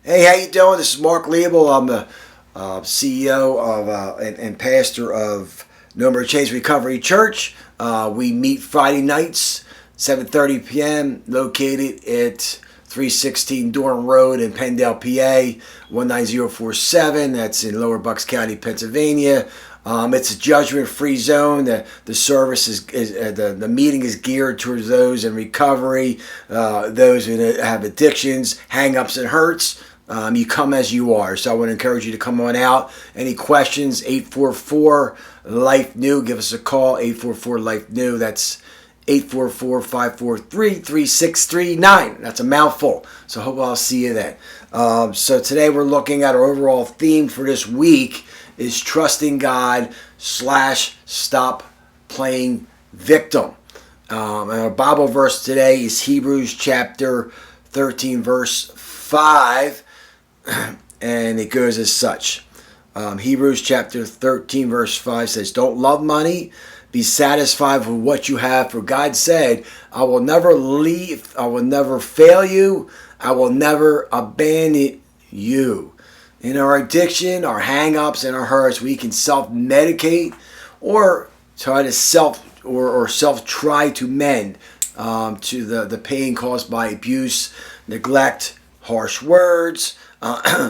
Hey, how you doing? This is Mark Liebel. I'm the CEO of and pastor of No More Chains Recovery Church. We meet Friday nights, 7:30 p.m., located at 316 Durham Road in Pendale, PA, 19047. That's in Lower Bucks County, Pennsylvania. It's a judgment-free zone. The service is the meeting is geared towards those in recovery, those who have addictions, hang-ups, and hurts. You come as you are. So I want to encourage you to come on out. Any questions, 844-LIFE-NEW. Give us a call, 844-LIFE-NEW. That's 844-543-3639. That's a mouthful. So hope I'll see you then. So today we're looking at our overall theme for this week is trusting God / stop playing victim. And our Bible verse today is Hebrews chapter 13 verse 5. And it goes as such. Hebrews chapter 13 verse 5 says, "Don't love money. Be satisfied with what you have. For God said, I will never leave. I will never fail you. I will never abandon you." In our addiction, our hang-ups, and our hurts, we can self-medicate or try to self-try to mend to the pain caused by abuse, neglect, harsh words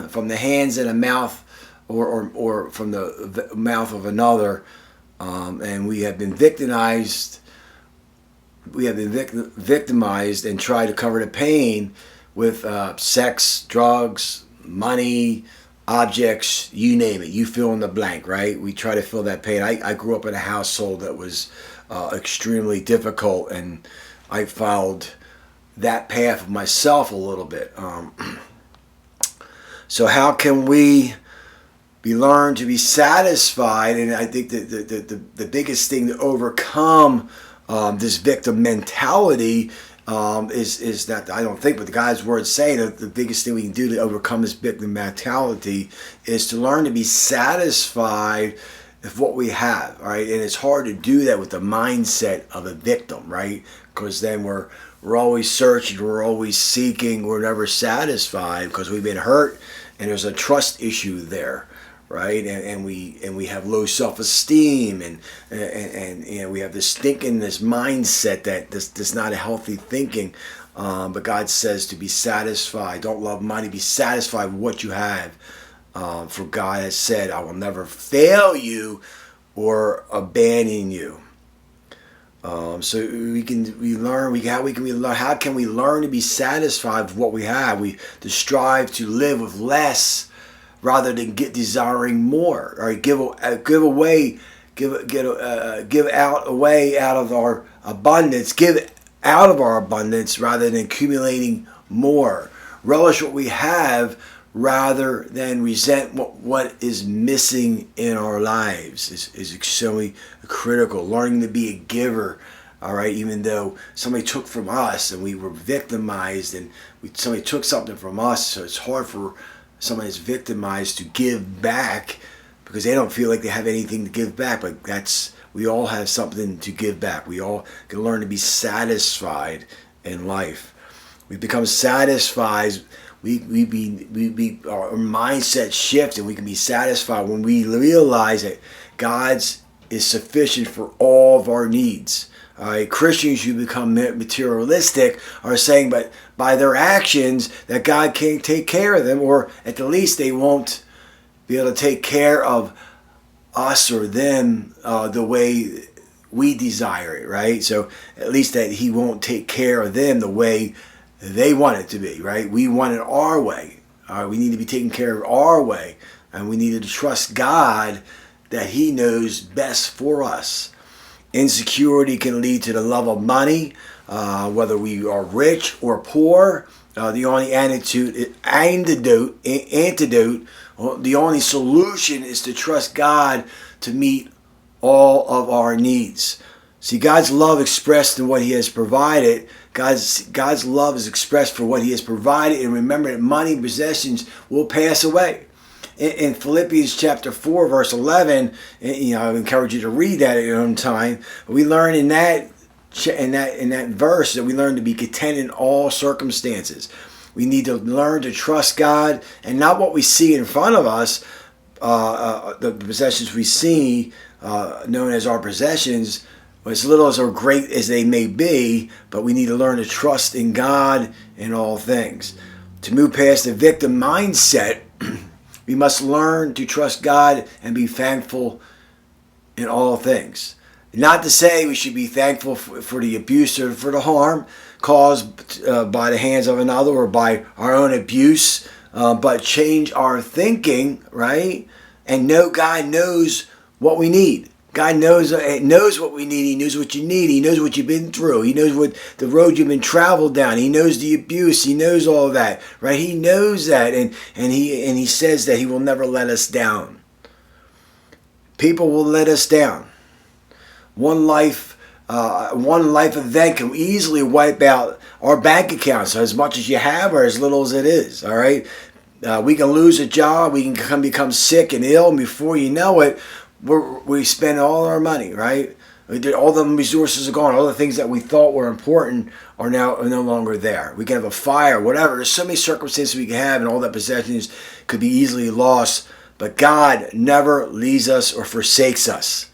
from the hands and the mouth or from the mouth of another. And we have been victimized. We have been victimized and try to cover the pain with sex, drugs, money, objects, you name it. You fill in the blank, right? We try to fill that pain. I grew up in a household that was extremely difficult, and I followed that path myself a little bit. So how can we learn to be satisfied? And I think that the biggest thing to overcome this victim mentality is that I don't think, but the God's word saying that the biggest thing we can do to overcome this victim mentality is to learn to be satisfied with what we have, right? And it's hard to do that with the mindset of a victim, right? Because then we're always searching, we're always seeking, we're never satisfied because we've been hurt, and there's a trust issue there. Right, and we have low self-esteem, and you know, we have this thinking, this mindset that this not a healthy thinking. But God says to be satisfied. Don't love money. Be satisfied with what you have. For God has said, "I will never fail you or abandon you." So how can we learn to be satisfied with what we have? To strive to live with less, rather than desiring more, or give out of our abundance, give out of our abundance rather than accumulating more. Relish what we have rather than resent what is missing in our lives is extremely critical. Learning to be a giver, all right, even though somebody took from us and we were victimized, and somebody took something from us, so it's hard for somebody that's victimized to give back because they don't feel like they have anything to give back. But we all have something to give back. We all can learn to be satisfied in life. We become satisfied. Our mindset shifts, and we can be satisfied when we realize that God's is sufficient for all of our needs. Christians who become materialistic are saying, but by their actions, that God can't take care of them, or at the least they won't be able to take care of us or them the way we desire it, right? So at least that He won't take care of them the way they want it to be, right? We want it our way. We need to be taken care of our way, and we need to trust God that He knows best for us. Insecurity can lead to the love of money, whether we are rich or poor. The only antidote, the only solution is to trust God to meet all of our needs. See, God's love expressed in what He has provided. God's love is expressed for what He has provided, and remember that money and possessions will pass away. In Philippians chapter 4, verse 11, I encourage you to read that at your own time. We learn in that verse that we learn to be content in all circumstances. We need to learn to trust God and not what we see in front of us, the possessions we see, known as our possessions, as little as or great as they may be, but we need to learn to trust in God in all things. To move past the victim mindset, we must learn to trust God and be thankful in all things. Not to say we should be thankful for the abuse or for the harm caused by the hands of another or by our own abuse, but change our thinking, right? And know God knows what we need. God knows what we need. He knows what you need. He knows what you've been through. He knows what the road you've been traveled down. He knows the abuse. He knows all that, right? He knows that, and he says that He will never let us down. People will let us down. One life event can easily wipe out our bank accounts, as much as you have or as little as it is. All right, we can lose a job. We can become sick and ill, and before you know it, we spend all our money, right? All the resources are gone. All the things that we thought were important are now no longer there. We can have a fire, whatever. There's so many circumstances we can have, and all that possessions could be easily lost. But God never leaves us or forsakes us.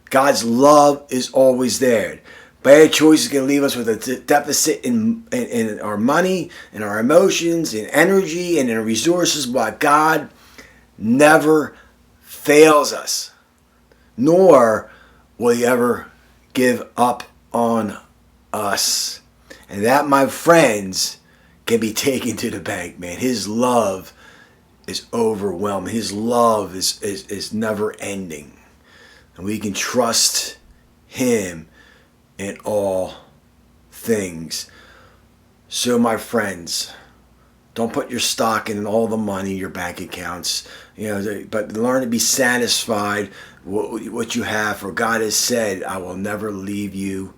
God's love is always there. Bad choices can leave us with a deficit in our money, in our emotions, in energy, and in our resources, but God never fails us. Nor will He ever give up on us. And that, my friends, can be taken to the bank, man. His love is overwhelming. His love is never ending. And we can trust Him in all things. So, my friends, don't put your stock in all the money, your bank accounts, but learn to be satisfied what you have. For God has said, I will never leave you,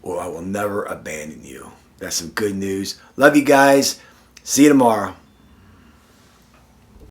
or I will never abandon you. That's some good news. Love you guys. See you tomorrow.